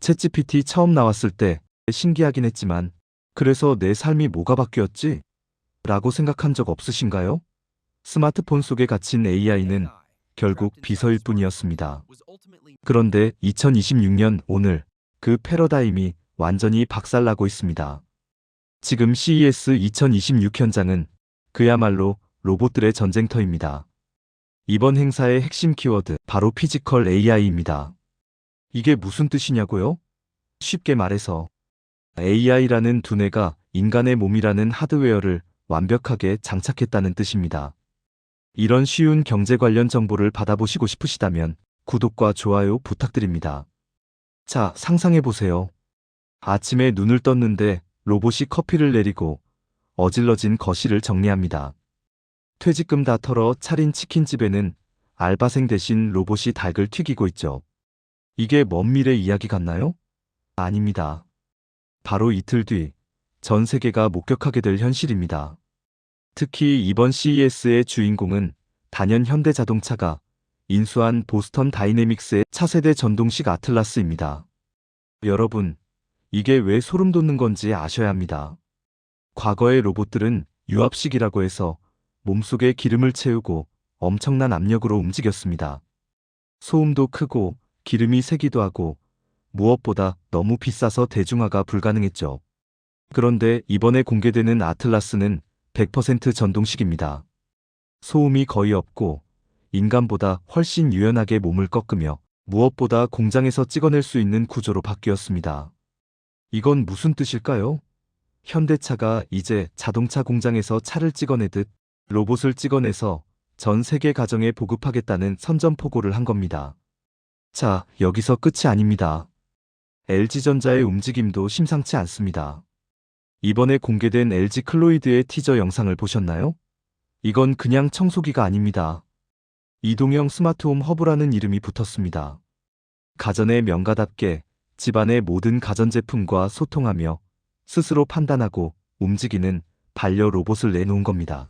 챗GPT 처음 나왔을 때 신기하긴 했지만 그래서 내 삶이 뭐가 바뀌었지? 라고 생각한 적 없으신가요? 스마트폰 속에 갇힌 AI는 결국 비서일 뿐이었습니다. 그런데 2026년 오늘 그 패러다임이 완전히 박살나고 있습니다. 지금 CES 2026 현장은 그야말로 로봇들의 전쟁터입니다. 이번 행사의 핵심 키워드 바로 피지컬 AI입니다. 이게 무슨 뜻이냐고요? 쉽게 말해서 AI라는 두뇌가 인간의 몸이라는 하드웨어를 완벽하게 장착했다는 뜻입니다. 이런 쉬운 경제 관련 정보를 받아보시고 싶으시다면 구독과 좋아요 부탁드립니다. 자, 상상해보세요. 아침에 눈을 떴는데 로봇이 커피를 내리고 어질러진 거실을 정리합니다. 퇴직금 다 털어 차린 치킨집에는 알바생 대신 로봇이 닭을 튀기고 있죠. 이게 먼 미래 이야기 같나요? 아닙니다. 바로 이틀 뒤 전 세계가 목격하게 될 현실입니다. 특히 이번 CES의 주인공은 단연 현대자동차가 인수한 보스턴 다이내믹스의 차세대 전동식 아틀라스입니다. 여러분, 이게 왜 소름 돋는 건지 아셔야 합니다. 과거의 로봇들은 유압식이라고 해서 몸속에 기름을 채우고 엄청난 압력으로 움직였습니다. 소음도 크고 기름이 새기도 하고 무엇보다 너무 비싸서 대중화가 불가능했죠. 그런데 이번에 공개되는 아틀라스는 100% 전동식입니다. 소음이 거의 없고 인간보다 훨씬 유연하게 몸을 꺾으며 무엇보다 공장에서 찍어낼 수 있는 구조로 바뀌었습니다. 이건 무슨 뜻일까요? 현대차가 이제 자동차 공장에서 차를 찍어내듯 로봇을 찍어내서 전 세계 가정에 보급하겠다는 선전포고를 한 겁니다. 자, 여기서 끝이 아닙니다. LG전자의 움직임도 심상치 않습니다. 이번에 공개된 LG 클로이드의 티저 영상을 보셨나요? 이건 그냥 청소기가 아닙니다. 이동형 스마트홈 허브라는 이름이 붙었습니다. 가전의 명가답게 집안의 모든 가전제품과 소통하며 스스로 판단하고 움직이는 반려 로봇을 내놓은 겁니다.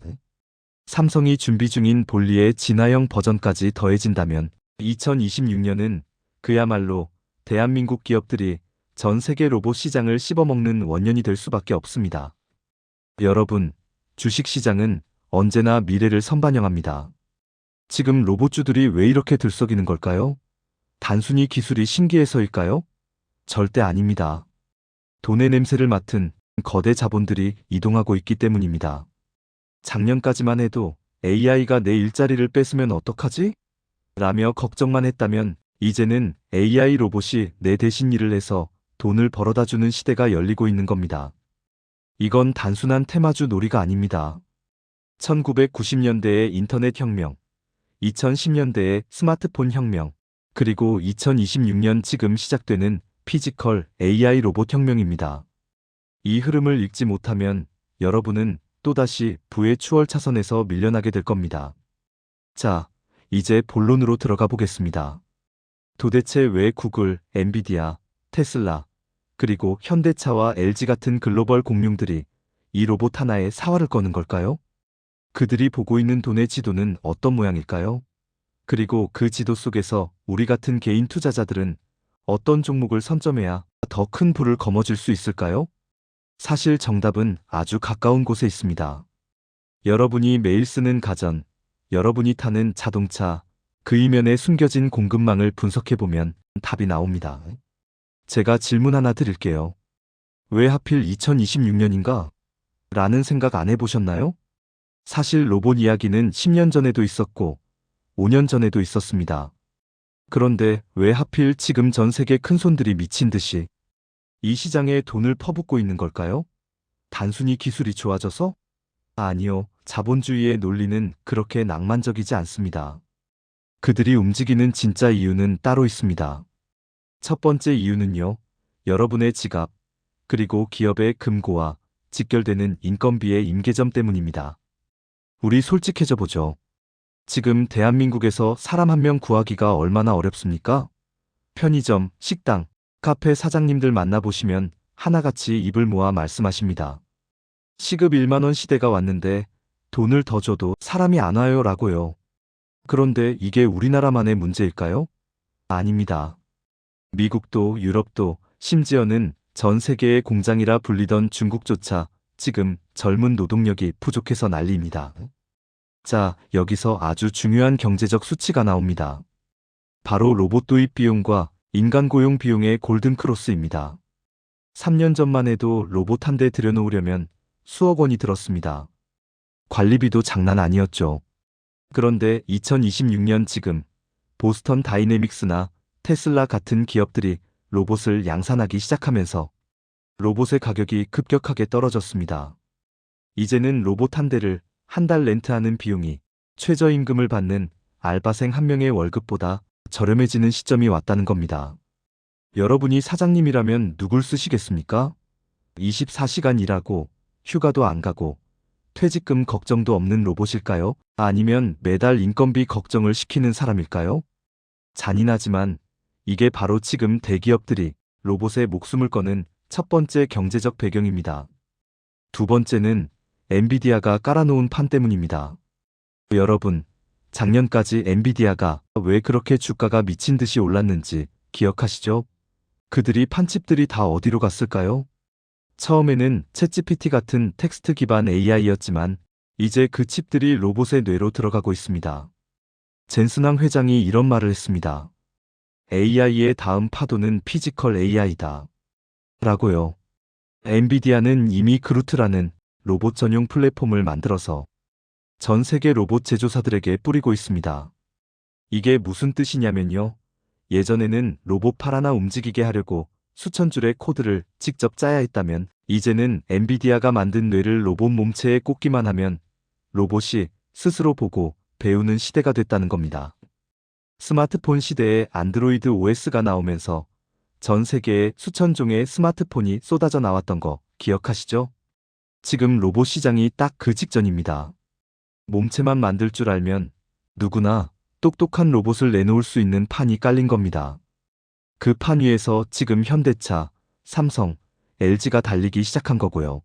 삼성이 준비 중인 볼리의 진화형 버전까지 더해진다면 2026년은 그야말로 대한민국 기업들이 전 세계 로봇 시장을 씹어먹는 원년이 될 수밖에 없습니다. 여러분, 주식시장은 언제나 미래를 선반영합니다. 지금 로봇주들이 왜 이렇게 들썩이는 걸까요? 단순히 기술이 신기해서일까요? 절대 아닙니다. 돈의 냄새를 맡은 거대 자본들이 이동하고 있기 때문입니다. 작년까지만 해도 AI가 내 일자리를 뺏으면 어떡하지? 라며 걱정만 했다면 이제는 AI 로봇이 내 대신 일을 해서 돈을 벌어다 주는 시대가 열리고 있는 겁니다. 이건 단순한 테마주 놀이가 아닙니다. 1990년대의 인터넷 혁명, 2010년대의 스마트폰 혁명, 그리고 2026년 지금 시작되는 피지컬 AI 로봇 혁명입니다. 이 흐름을 읽지 못하면 여러분은 또다시 부의 추월 차선에서 밀려나게 될 겁니다. 자, 이제 본론으로 들어가 보겠습니다. 도대체 왜 구글, 엔비디아, 테슬라, 그리고 현대차와 LG 같은 글로벌 공룡들이 이 로봇 하나에 사활을 거는 걸까요? 그들이 보고 있는 돈의 지도는 어떤 모양일까요? 그리고 그 지도 속에서 우리 같은 개인 투자자들은 어떤 종목을 선점해야 더 큰 부를 거머쥘 수 있을까요? 사실 정답은 아주 가까운 곳에 있습니다. 여러분이 매일 쓰는 가전, 여러분이 타는 자동차, 그 이면에 숨겨진 공급망을 분석해보면 답이 나옵니다. 제가 질문 하나 드릴게요. 왜 하필 2026년인가? 라는 생각 안 해보셨나요? 사실 로봇 이야기는 10년 전에도 있었고 5년 전에도 있었습니다. 그런데 왜 하필 지금 전 세계 큰손들이 미친 듯이 이 시장에 돈을 퍼붓고 있는 걸까요? 단순히 기술이 좋아져서? 아니요, 자본주의의 논리는 그렇게 낭만적이지 않습니다. 그들이 움직이는 진짜 이유는 따로 있습니다. 첫 번째 이유는요, 여러분의 지갑, 그리고 기업의 금고와 직결되는 인건비의 임계점 때문입니다. 우리 솔직해져 보죠. 지금 대한민국에서 사람 한 명 구하기가 얼마나 어렵습니까? 편의점, 식당, 카페 사장님들 만나보시면 하나같이 입을 모아 말씀하십니다. 시급 1만 원 시대가 왔는데 돈을 더 줘도 사람이 안 와요 라고요. 그런데 이게 우리나라만의 문제일까요? 아닙니다. 미국도 유럽도 심지어는 전 세계의 공장이라 불리던 중국조차 지금 젊은 노동력이 부족해서 난리입니다. 자, 여기서 아주 중요한 경제적 수치가 나옵니다. 바로 로봇 도입 비용과 인간 고용 비용의 골든크로스입니다. 3년 전만 해도 로봇 한 대 들여놓으려면 수억 원이 들었습니다. 관리비도 장난 아니었죠. 그런데 2026년 지금 보스턴 다이내믹스나 테슬라 같은 기업들이 로봇을 양산하기 시작하면서 로봇의 가격이 급격하게 떨어졌습니다. 이제는 로봇 한 대를 한 달 렌트하는 비용이 최저임금을 받는 알바생 한 명의 월급보다 저렴해지는 시점이 왔다는 겁니다. 여러분이 사장님이라면 누굴 쓰시겠습니까? 24시간 일하고 휴가도 안 가고 퇴직금 걱정도 없는 로봇일까요? 아니면 매달 인건비 걱정을 시키는 사람일까요? 잔인하지만 이게 바로 지금 대기업들이 로봇에 목숨을 거는 첫 번째 경제적 배경입니다. 두 번째는 엔비디아가 깔아놓은 판 때문입니다. 여러분, 작년까지 엔비디아가 왜 그렇게 주가가 미친 듯이 올랐는지 기억하시죠? 그들이 판칩들이 다 어디로 갔을까요? 처음에는 챗GPT 같은 텍스트 기반 AI였지만 이제 그 칩들이 로봇의 뇌로 들어가고 있습니다. 젠슨왕 회장이 이런 말을 했습니다. AI의 다음 파도는 피지컬 AI다. 라고요. 엔비디아는 이미 그루트라는 로봇 전용 플랫폼을 만들어서 전 세계 로봇 제조사들에게 뿌리고 있습니다. 이게 무슨 뜻이냐면요. 예전에는 로봇 팔 하나 움직이게 하려고 수천 줄의 코드를 직접 짜야 했다면 이제는 엔비디아가 만든 뇌를 로봇 몸체에 꽂기만 하면 로봇이 스스로 보고 배우는 시대가 됐다는 겁니다. 스마트폰 시대에 안드로이드 OS가 나오면서 전 세계에 수천 종의 스마트폰이 쏟아져 나왔던 거 기억하시죠? 지금 로봇 시장이 딱 그 직전입니다. 몸체만 만들 줄 알면 누구나 똑똑한 로봇을 내놓을 수 있는 판이 깔린 겁니다. 그 판 위에서 지금 현대차, 삼성, LG가 달리기 시작한 거고요.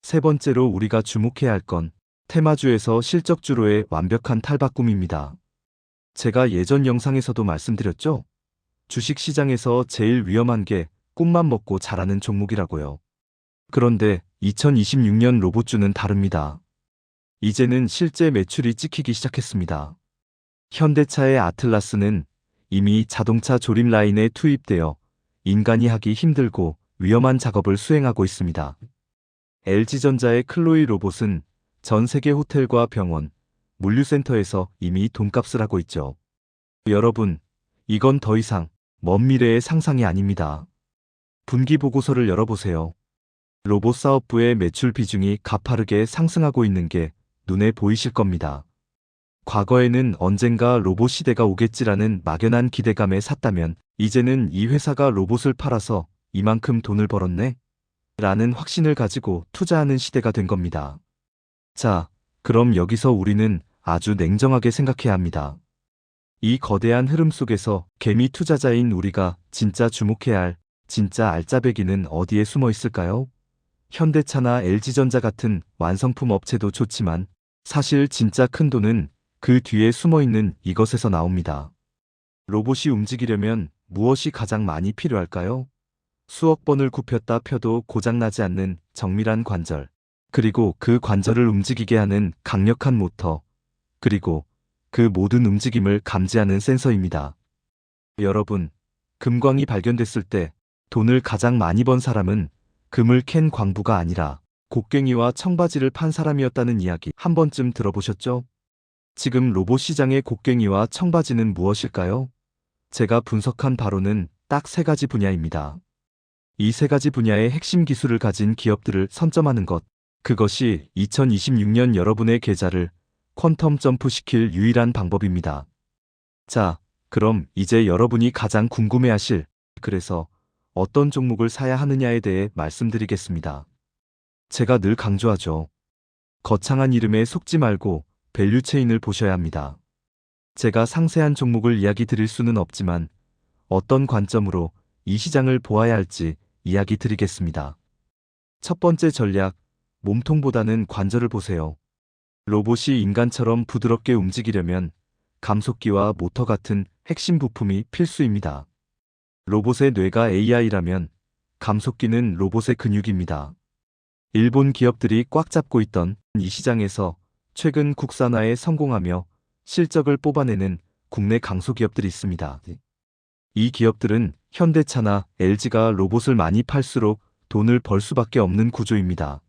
세 번째로 우리가 주목해야 할 건 테마주에서 실적주로의 완벽한 탈바꿈입니다. 제가 예전 영상에서도 말씀드렸죠? 주식시장에서 제일 위험한 게 꿈만 먹고 자라는 종목이라고요. 그런데 2026년 로봇주는 다릅니다. 이제는 실제 매출이 찍히기 시작했습니다. 현대차의 아틀라스는 이미 자동차 조립 라인에 투입되어 인간이 하기 힘들고 위험한 작업을 수행하고 있습니다. LG전자의 클로이 로봇은 전 세계 호텔과 병원, 물류센터에서 이미 돈값을 하고 있죠. 여러분, 이건 더 이상 먼 미래의 상상이 아닙니다. 분기 보고서를 열어보세요. 로봇 사업부의 매출 비중이 가파르게 상승하고 있는 게 눈에 보이실 겁니다. 과거에는 언젠가 로봇 시대가 오겠지라는 막연한 기대감에 샀다면 이제는 이 회사가 로봇을 팔아서 이만큼 돈을 벌었네? 라는 확신을 가지고 투자하는 시대가 된 겁니다. 자, 그럼 여기서 우리는 아주 냉정하게 생각해야 합니다. 이 거대한 흐름 속에서 개미 투자자인 우리가 진짜 주목해야 할 진짜 알짜배기는 어디에 숨어 있을까요? 현대차나 LG전자 같은 완성품 업체도 좋지만 사실 진짜 큰 돈은 그 뒤에 숨어 있는 이것에서 나옵니다. 로봇이 움직이려면 무엇이 가장 많이 필요할까요? 수억 번을 굽혔다 펴도 고장나지 않는 정밀한 관절, 그리고 그 관절을 움직이게 하는 강력한 모터, 그리고 그 모든 움직임을 감지하는 센서입니다. 여러분, 금광이 발견됐을 때 돈을 가장 많이 번 사람은 금을 캔 광부가 아니라 곡괭이와 청바지를 판 사람이었다는 이야기 한 번쯤 들어보셨죠? 지금 로봇 시장의 곡괭이와 청바지는 무엇일까요? 제가 분석한 바로는 딱 세 가지 분야입니다. 이 세 가지 분야의 핵심 기술을 가진 기업들을 선점하는 것, 그것이 2026년 여러분의 계좌를 퀀텀 점프시킬 유일한 방법입니다. 자, 그럼 이제 여러분이 가장 궁금해하실, 그래서 어떤 종목을 사야 하느냐에 대해 말씀드리겠습니다. 제가 늘 강조하죠. 거창한 이름에 속지 말고 밸류체인을 보셔야 합니다. 제가 상세한 종목을 이야기 드릴 수는 없지만 어떤 관점으로 이 시장을 보아야 할지 이야기 드리겠습니다. 첫 번째 전략, 몸통보다는 관절을 보세요. 로봇이 인간처럼 부드럽게 움직이려면 감속기와 모터 같은 핵심 부품이 필수입니다. 로봇의 뇌가 AI라면 감속기는 로봇의 근육입니다. 일본 기업들이 꽉 잡고 있던 이 시장에서 최근 국산화에 성공하며 실적을 뽑아내는 국내 강소기업들이 있습니다. 이 기업들은 현대차나 LG가 로봇을 많이 팔수록 돈을 벌 수밖에 없는 구조입니다.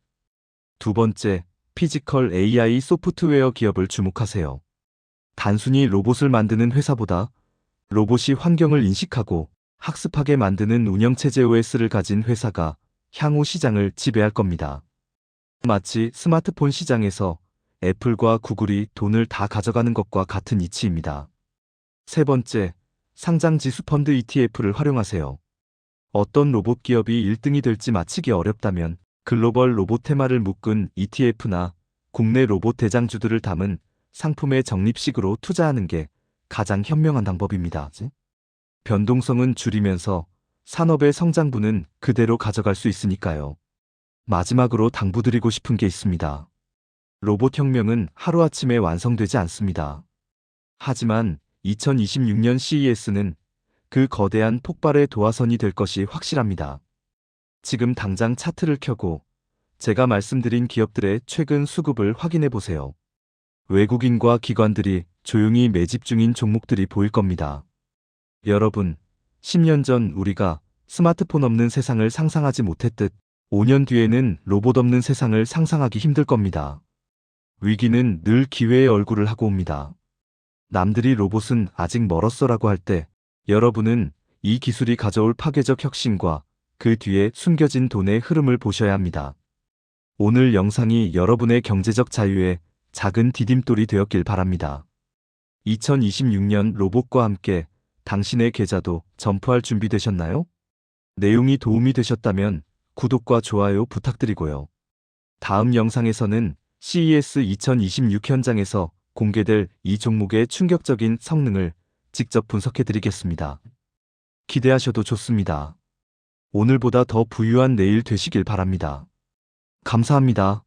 두 번째, 피지컬 AI 소프트웨어 기업을 주목하세요. 단순히 로봇을 만드는 회사보다 로봇이 환경을 인식하고 학습하게 만드는 운영체제 OS를 가진 회사가 향후 시장을 지배할 겁니다. 마치 스마트폰 시장에서 애플과 구글이 돈을 다 가져가는 것과 같은 이치입니다. 세 번째, 상장 지수 펀드 ETF를 활용하세요. 어떤 로봇 기업이 1등이 될지 맞히기 어렵다면 글로벌 로봇 테마를 묶은 ETF나 국내 로봇 대장주들을 담은 상품의 적립식으로 투자하는 게 가장 현명한 방법입니다. 변동성은 줄이면서 산업의 성장분은 그대로 가져갈 수 있으니까요. 마지막으로 당부드리고 싶은 게 있습니다. 로봇 혁명은 하루아침에 완성되지 않습니다. 하지만 2026년 CES는 그 거대한 폭발의 도화선이 될 것이 확실합니다. 지금 당장 차트를 켜고 제가 말씀드린 기업들의 최근 수급을 확인해 보세요. 외국인과 기관들이 조용히 매집 중인 종목들이 보일 겁니다. 여러분, 10년 전 우리가 스마트폰 없는 세상을 상상하지 못했듯 5년 뒤에는 로봇 없는 세상을 상상하기 힘들 겁니다. 위기는 늘 기회의 얼굴을 하고 옵니다. 남들이 로봇은 아직 멀었어라고 할 때 여러분은 이 기술이 가져올 파괴적 혁신과 그 뒤에 숨겨진 돈의 흐름을 보셔야 합니다. 오늘 영상이 여러분의 경제적 자유에 작은 디딤돌이 되었길 바랍니다. 2026년 로봇과 함께 당신의 계좌도 점프할 준비 되셨나요? 내용이 도움이 되셨다면 구독과 좋아요 부탁드리고요. 다음 영상에서는 CES 2026 현장에서 공개될 이 종목의 충격적인 성능을 직접 분석해 드리겠습니다. 기대하셔도 좋습니다. 오늘보다 더 부유한 내일 되시길 바랍니다. 감사합니다.